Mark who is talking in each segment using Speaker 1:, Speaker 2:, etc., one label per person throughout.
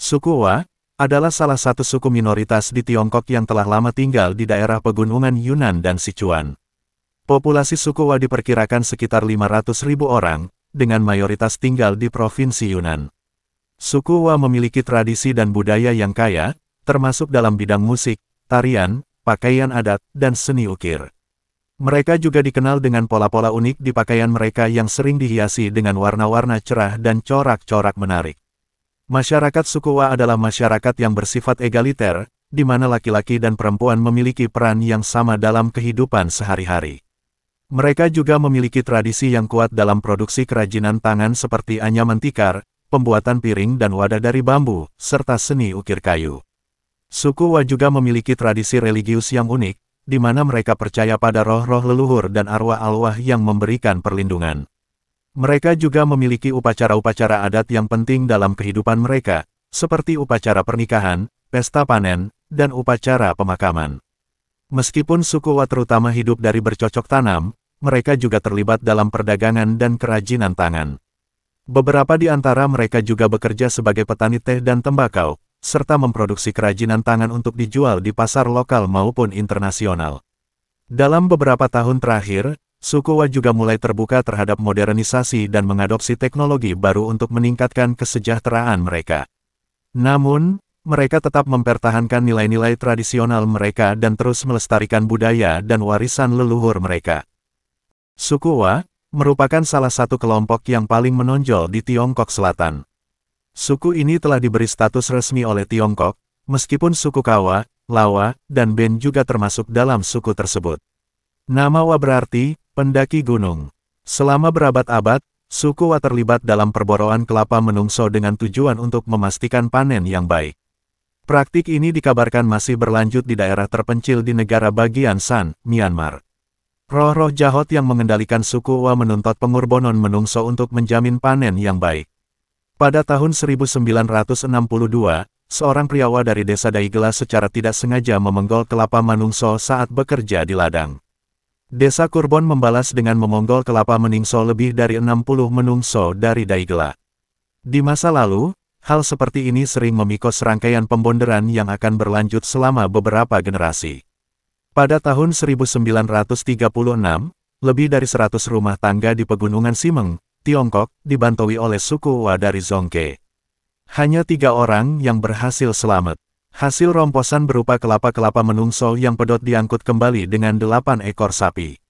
Speaker 1: Suku Wa adalah salah satu suku minoritas di Tiongkok yang telah lama tinggal di daerah pegunungan Yunnan dan Sichuan. Populasi suku Wa diperkirakan sekitar 500.000 orang, dengan mayoritas tinggal di Provinsi Yunnan. Suku Wa memiliki tradisi dan budaya yang kaya, termasuk dalam bidang musik, tarian, pakaian adat, dan seni ukir. Mereka juga dikenal dengan pola-pola unik di pakaian mereka yang sering dihiasi dengan warna-warna cerah dan corak-corak menarik. Masyarakat suku Wa adalah masyarakat yang bersifat egaliter, di mana laki-laki dan perempuan memiliki peran yang sama dalam kehidupan sehari-hari. Mereka juga memiliki tradisi yang kuat dalam produksi kerajinan tangan seperti anyaman tikar, pembuatan piring dan wadah dari bambu, serta seni ukir kayu. Suku Wa juga memiliki tradisi religius yang unik, di mana mereka percaya pada roh-roh leluhur dan arwah-arwah yang memberikan perlindungan. Mereka juga memiliki upacara-upacara adat yang penting dalam kehidupan mereka, seperti upacara pernikahan, pesta panen, dan upacara pemakaman. Meskipun suku Wa terutama hidup dari bercocok tanam, mereka juga terlibat dalam perdagangan dan kerajinan tangan. Beberapa di antara mereka juga bekerja sebagai petani teh dan tembakau, serta memproduksi kerajinan tangan untuk dijual di pasar lokal maupun internasional. Dalam beberapa tahun terakhir, suku Wa juga mulai terbuka terhadap modernisasi dan mengadopsi teknologi baru untuk meningkatkan kesejahteraan mereka. Namun, mereka tetap mempertahankan nilai-nilai tradisional mereka dan terus melestarikan budaya dan warisan leluhur mereka. Suku Wa merupakan salah satu kelompok yang paling menonjol di Tiongkok Selatan. Suku ini telah diberi status resmi oleh Tiongkok, meskipun suku Kawa, Lawa, dan Ben juga termasuk dalam suku tersebut. Nama Wa berarti pendaki gunung. Selama berabad-abad, suku Wa terlibat dalam perboroan kelapa menungso dengan tujuan untuk memastikan panen yang baik. Praktik ini dikabarkan masih berlanjut di daerah terpencil di negara bagian Shan, Myanmar. Roh-roh jahat yang mengendalikan suku Wa menuntut pengorbanan menungso untuk menjamin panen yang baik. Pada tahun 1962, seorang pria Wa dari desa Daigela secara tidak sengaja memenggol kelapa manungso saat bekerja di ladang. Desa Kurbon membalas dengan memonggol kelapa menungso lebih dari 60 menungso dari Daigela. Di masa lalu, hal seperti ini sering memikos rangkaian pembonderan yang akan berlanjut selama beberapa generasi. Pada tahun 1936, lebih dari 100 rumah tangga di Pegunungan Simeng, Tiongkok, dibantaui oleh suku Wa dari Zongke. Hanya 3 orang yang berhasil selamat. Hasil romposan berupa kelapa-kelapa menungso yang pedot diangkut kembali dengan 8 ekor sapi.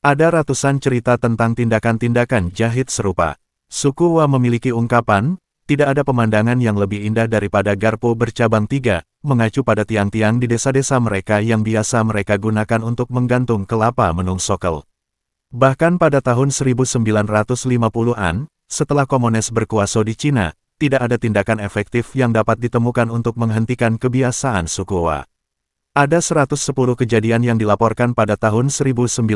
Speaker 1: Ada ratusan cerita tentang tindakan-tindakan jahit serupa. Suku Wa memiliki ungkapan, tidak ada pemandangan yang lebih indah daripada garpu bercabang 3, mengacu pada tiang-tiang di desa-desa mereka yang biasa mereka gunakan untuk menggantung kelapa menungsokel. Bahkan pada tahun 1950-an, setelah komunis berkuasa di Cina, tidak ada tindakan efektif yang dapat ditemukan untuk menghentikan kebiasaan suku Wa. Ada 110 kejadian yang dilaporkan pada tahun 1956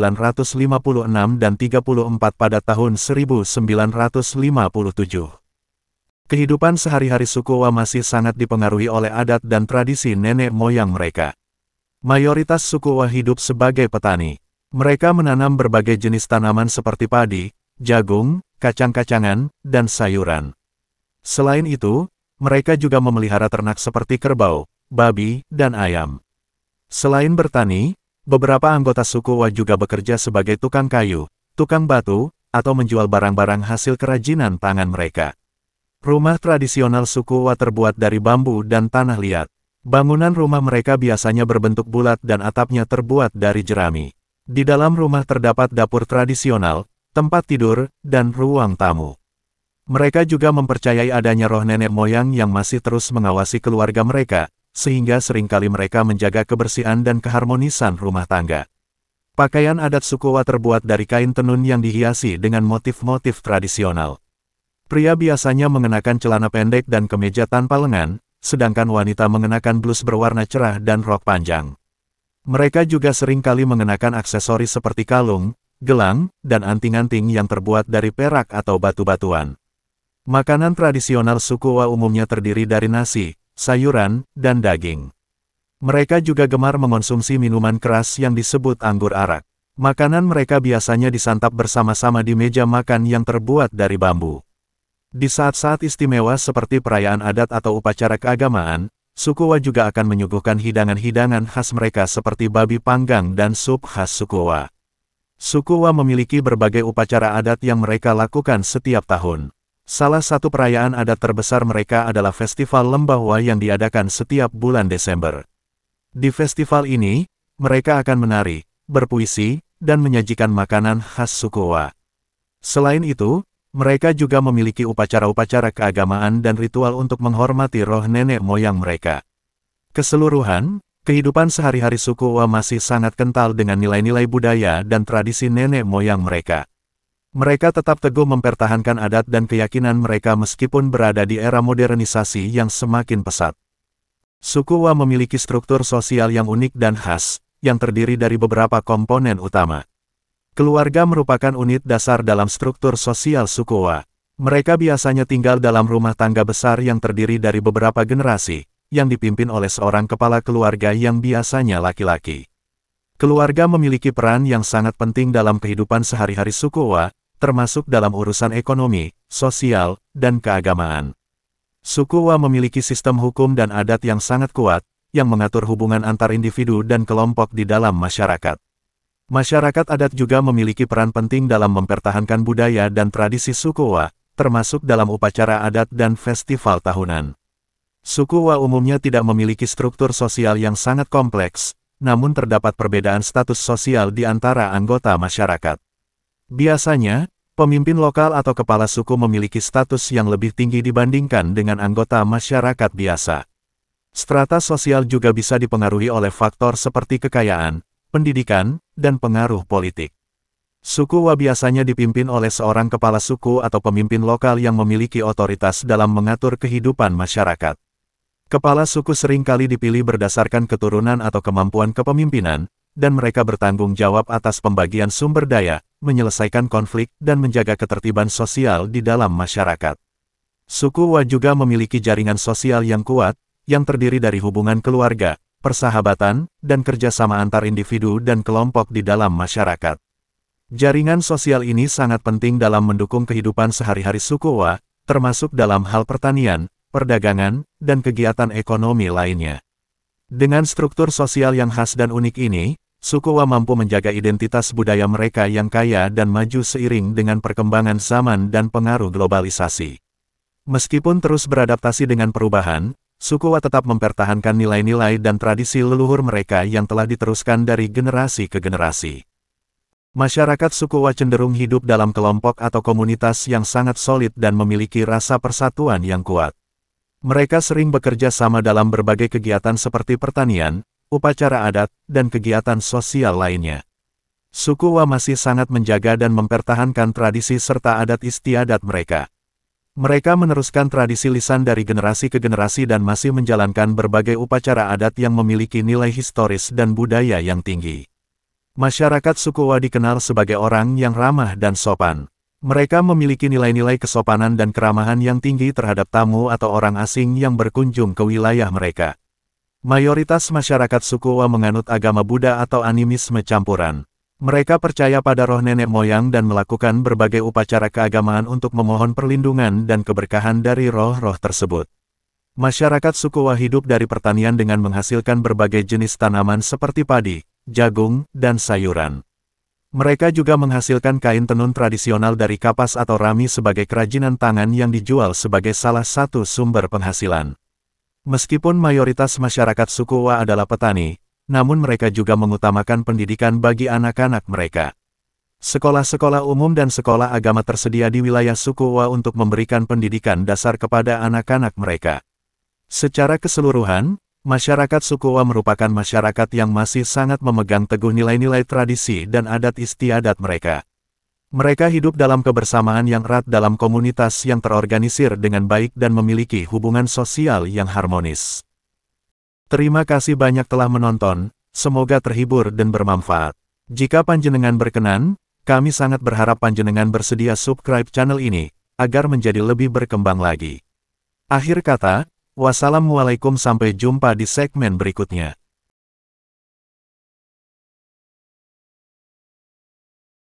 Speaker 1: dan 34 pada tahun 1957. Kehidupan sehari-hari suku Wa masih sangat dipengaruhi oleh adat dan tradisi nenek moyang mereka. Mayoritas suku Wa hidup sebagai petani. Mereka menanam berbagai jenis tanaman seperti padi, jagung, kacang-kacangan, dan sayuran. Selain itu, mereka juga memelihara ternak seperti kerbau, babi, dan ayam. Selain bertani, beberapa anggota suku Wa juga bekerja sebagai tukang kayu, tukang batu, atau menjual barang-barang hasil kerajinan tangan mereka. Rumah tradisional suku Wa terbuat dari bambu dan tanah liat. Bangunan rumah mereka biasanya berbentuk bulat dan atapnya terbuat dari jerami. Di dalam rumah terdapat dapur tradisional, tempat tidur, dan ruang tamu. Mereka juga mempercayai adanya roh nenek moyang yang masih terus mengawasi keluarga mereka, sehingga seringkali mereka menjaga kebersihan dan keharmonisan rumah tangga. Pakaian adat suku Wa terbuat dari kain tenun yang dihiasi dengan motif-motif tradisional. Pria biasanya mengenakan celana pendek dan kemeja tanpa lengan, sedangkan wanita mengenakan blus berwarna cerah dan rok panjang. Mereka juga seringkali mengenakan aksesoris seperti kalung, gelang, dan anting-anting yang terbuat dari perak atau batu-batuan. Makanan tradisional suku Wa umumnya terdiri dari nasi, sayuran, dan daging. Mereka juga gemar mengonsumsi minuman keras yang disebut anggur arak. Makanan mereka biasanya disantap bersama-sama di meja makan yang terbuat dari bambu. Di saat-saat istimewa seperti perayaan adat atau upacara keagamaan, suku Wa juga akan menyuguhkan hidangan-hidangan khas mereka seperti babi panggang dan sup khas suku Wa. Suku Wa memiliki berbagai upacara adat yang mereka lakukan setiap tahun. Salah satu perayaan adat terbesar mereka adalah Festival Lembah Wa yang diadakan setiap bulan Desember. Di festival ini, mereka akan menari, berpuisi, dan menyajikan makanan khas suku Wa. Selain itu, mereka juga memiliki upacara-upacara keagamaan dan ritual untuk menghormati roh nenek moyang mereka. Keseluruhan, kehidupan sehari-hari suku Wa masih sangat kental dengan nilai-nilai budaya dan tradisi nenek moyang mereka. Mereka tetap teguh mempertahankan adat dan keyakinan mereka meskipun berada di era modernisasi yang semakin pesat. Suku Wa memiliki struktur sosial yang unik dan khas, yang terdiri dari beberapa komponen utama. Keluarga merupakan unit dasar dalam struktur sosial suku Wa. Mereka biasanya tinggal dalam rumah tangga besar yang terdiri dari beberapa generasi, yang dipimpin oleh seorang kepala keluarga yang biasanya laki-laki. Keluarga memiliki peran yang sangat penting dalam kehidupan sehari-hari suku Wa, termasuk dalam urusan ekonomi, sosial, dan keagamaan. Suku Wa memiliki sistem hukum dan adat yang sangat kuat, yang mengatur hubungan antar individu dan kelompok di dalam masyarakat. Masyarakat adat juga memiliki peran penting dalam mempertahankan budaya dan tradisi suku Wa, termasuk dalam upacara adat dan festival tahunan. Suku Wa umumnya tidak memiliki struktur sosial yang sangat kompleks, namun terdapat perbedaan status sosial di antara anggota masyarakat. Biasanya, pemimpin lokal atau kepala suku memiliki status yang lebih tinggi dibandingkan dengan anggota masyarakat biasa. Strata sosial juga bisa dipengaruhi oleh faktor seperti kekayaan, pendidikan, dan pengaruh politik. Suku Wa biasanya dipimpin oleh seorang kepala suku atau pemimpin lokal yang memiliki otoritas dalam mengatur kehidupan masyarakat. Kepala suku seringkali dipilih berdasarkan keturunan atau kemampuan kepemimpinan, dan mereka bertanggung jawab atas pembagian sumber daya, menyelesaikan konflik, dan menjaga ketertiban sosial di dalam masyarakat. Suku Wa juga memiliki jaringan sosial yang kuat, yang terdiri dari hubungan keluarga, persahabatan, dan kerjasama antar individu dan kelompok di dalam masyarakat. Jaringan sosial ini sangat penting dalam mendukung kehidupan sehari-hari suku Wa, termasuk dalam hal pertanian, perdagangan, dan kegiatan ekonomi lainnya. Dengan struktur sosial yang khas dan unik ini, suku Wa mampu menjaga identitas budaya mereka yang kaya dan maju seiring dengan perkembangan zaman dan pengaruh globalisasi. Meskipun terus beradaptasi dengan perubahan, suku Wa tetap mempertahankan nilai-nilai dan tradisi leluhur mereka yang telah diteruskan dari generasi ke generasi. Masyarakat suku Wa cenderung hidup dalam kelompok atau komunitas yang sangat solid dan memiliki rasa persatuan yang kuat. Mereka sering bekerja sama dalam berbagai kegiatan seperti pertanian, upacara adat, dan kegiatan sosial lainnya. Suku Wa masih sangat menjaga dan mempertahankan tradisi serta adat istiadat mereka. Mereka meneruskan tradisi lisan dari generasi ke generasi dan masih menjalankan berbagai upacara adat yang memiliki nilai historis dan budaya yang tinggi. Masyarakat suku Wa dikenal sebagai orang yang ramah dan sopan. Mereka memiliki nilai-nilai kesopanan dan keramahan yang tinggi terhadap tamu atau orang asing yang berkunjung ke wilayah mereka. Mayoritas masyarakat suku Wa menganut agama Buddha atau animisme campuran. Mereka percaya pada roh nenek moyang dan melakukan berbagai upacara keagamaan untuk memohon perlindungan dan keberkahan dari roh-roh tersebut. Masyarakat suku Wa hidup dari pertanian dengan menghasilkan berbagai jenis tanaman seperti padi, jagung, dan sayuran. Mereka juga menghasilkan kain tenun tradisional dari kapas atau rami sebagai kerajinan tangan yang dijual sebagai salah satu sumber penghasilan. Meskipun mayoritas masyarakat suku Wa adalah petani, namun mereka juga mengutamakan pendidikan bagi anak-anak mereka. Sekolah-sekolah umum dan sekolah agama tersedia di wilayah suku Wa untuk memberikan pendidikan dasar kepada anak-anak mereka. Secara keseluruhan, masyarakat suku Wa merupakan masyarakat yang masih sangat memegang teguh nilai-nilai tradisi dan adat istiadat mereka. Mereka hidup dalam kebersamaan yang erat dalam komunitas yang terorganisir dengan baik dan memiliki hubungan sosial yang harmonis. Terima kasih banyak telah menonton, semoga terhibur dan bermanfaat. Jika panjenengan berkenan, kami sangat berharap panjenengan bersedia subscribe channel ini, agar menjadi lebih berkembang lagi. Akhir kata, wassalamualaikum, sampai jumpa di segmen berikutnya.